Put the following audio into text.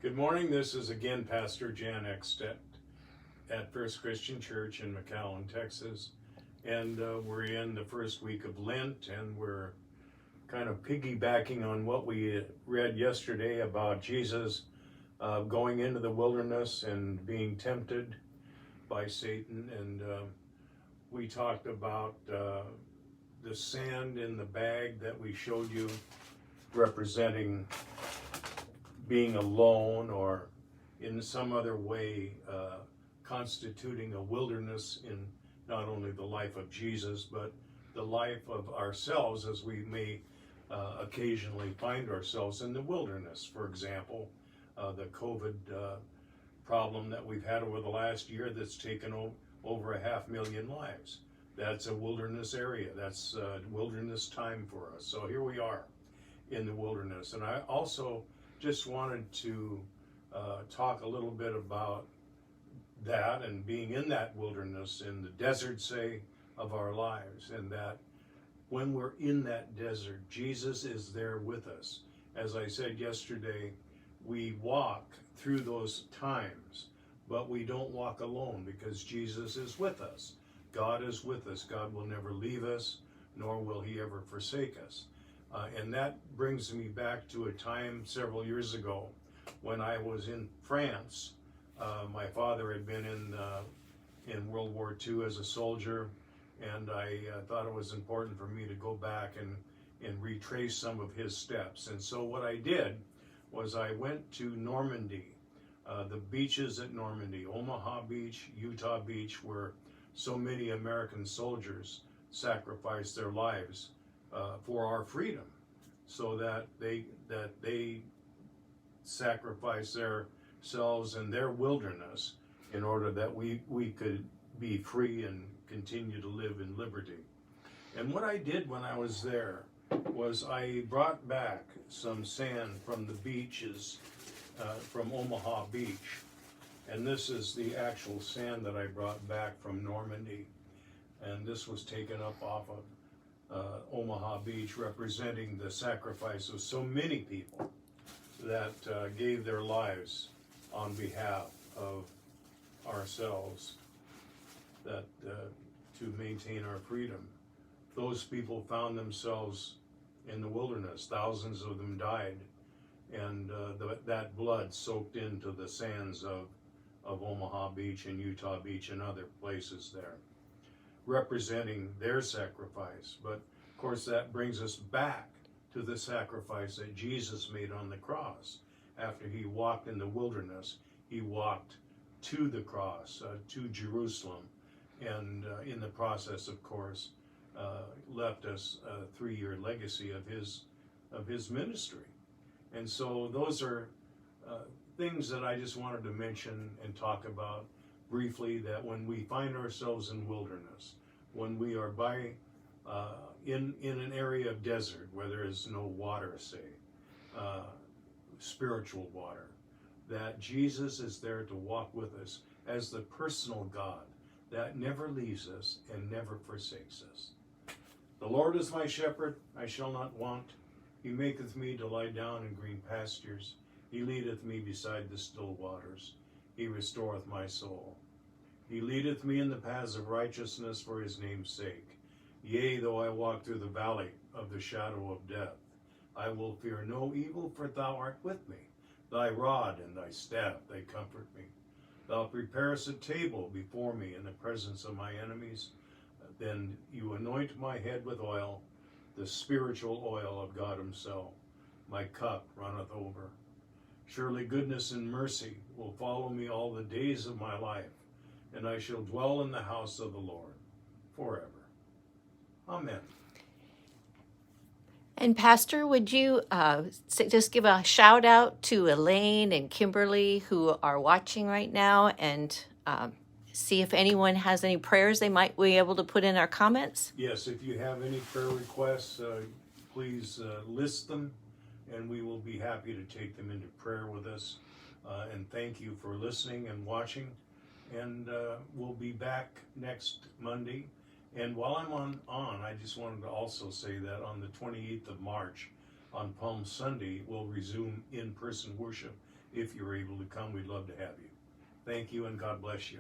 Good morning. This is again Pastor Jan Eckstedt at First Christian Church in McAllen, Texas. And we're in the first week of Lent, and we're kind of piggybacking on what we read yesterday about Jesus going into the wilderness and being tempted by Satan. And we talked about the sand in the bag that we showed you, representing being alone or in some other way constituting a wilderness in not only the life of Jesus, but the life of ourselves, as we may occasionally find ourselves in the wilderness. For example, the COVID problem that we've had over the last year that's taken over 500,000 lives. That's a wilderness area. That's wilderness time for us. So here we are in the wilderness. And I also just wanted to talk a little bit about that and being in that wilderness, in the desert, say, of our lives, and that when we're in that desert, Jesus is there with us. As I said yesterday, we walk through those times, but we don't walk alone because Jesus is with us. God is with us. God will never leave us, nor will he ever forsake us. And that brings me back to a time several years ago when I was in France. My father had been in World War II as a soldier, and I thought it was important for me to go back and retrace some of his steps. And so what I did was I went to Normandy, the beaches at Normandy, Omaha Beach, Utah Beach, where so many American soldiers sacrificed their lives for our freedom, so that they sacrifice themselves in their wilderness in order that we could be free and continue to live in liberty. And what I did when I was there was I brought back some sand from the beaches from Omaha Beach. And this is the actual sand that I brought back from Normandy. And this was taken up off of Omaha Beach, representing the sacrifice of so many people that gave their lives on behalf of ourselves, that to maintain our freedom. Those people found themselves in the wilderness. Thousands of them died, and that blood soaked into the sands of Omaha Beach and Utah Beach and other places there, representing their sacrifice. But of course that brings us back to the sacrifice that Jesus made on the cross. After he walked in the wilderness, he walked to the cross, to Jerusalem, and in the process, of course, left us a 3-year legacy of his ministry. And so those are things that I just wanted to mention and talk about briefly, that when we find ourselves in wilderness, when we are in an area of desert where there is no water, say, spiritual water, that Jesus is there to walk with us as the personal God that never leaves us and never forsakes us. The Lord is my shepherd, I shall not want. He maketh me to lie down in green pastures. He leadeth me beside the still waters. He restoreth my soul. He leadeth me in the paths of righteousness for his name's sake. Yea, though I walk through the valley of the shadow of death, I will fear no evil, for thou art with me. Thy rod and thy staff, they comfort me. Thou preparest a table before me in the presence of my enemies. Then you anoint my head with oil, the spiritual oil of God himself. My cup runneth over. Surely goodness and mercy will follow me all the days of my life, and I shall dwell in the house of the Lord forever. Amen. And Pastor, would you just give a shout out to Elaine and Kimberly who are watching right now, and see if anyone has any prayers they might be able to put in our comments? Yes, if you have any prayer requests, please list them, and we will be happy to take them into prayer with us. And thank you for listening and watching. And we'll be back next Monday. And while I'm on, I just wanted to also say that on the 28th of March, on Palm Sunday, we'll resume in-person worship if you're able to come, we'd love to have you. Thank you, and God bless you.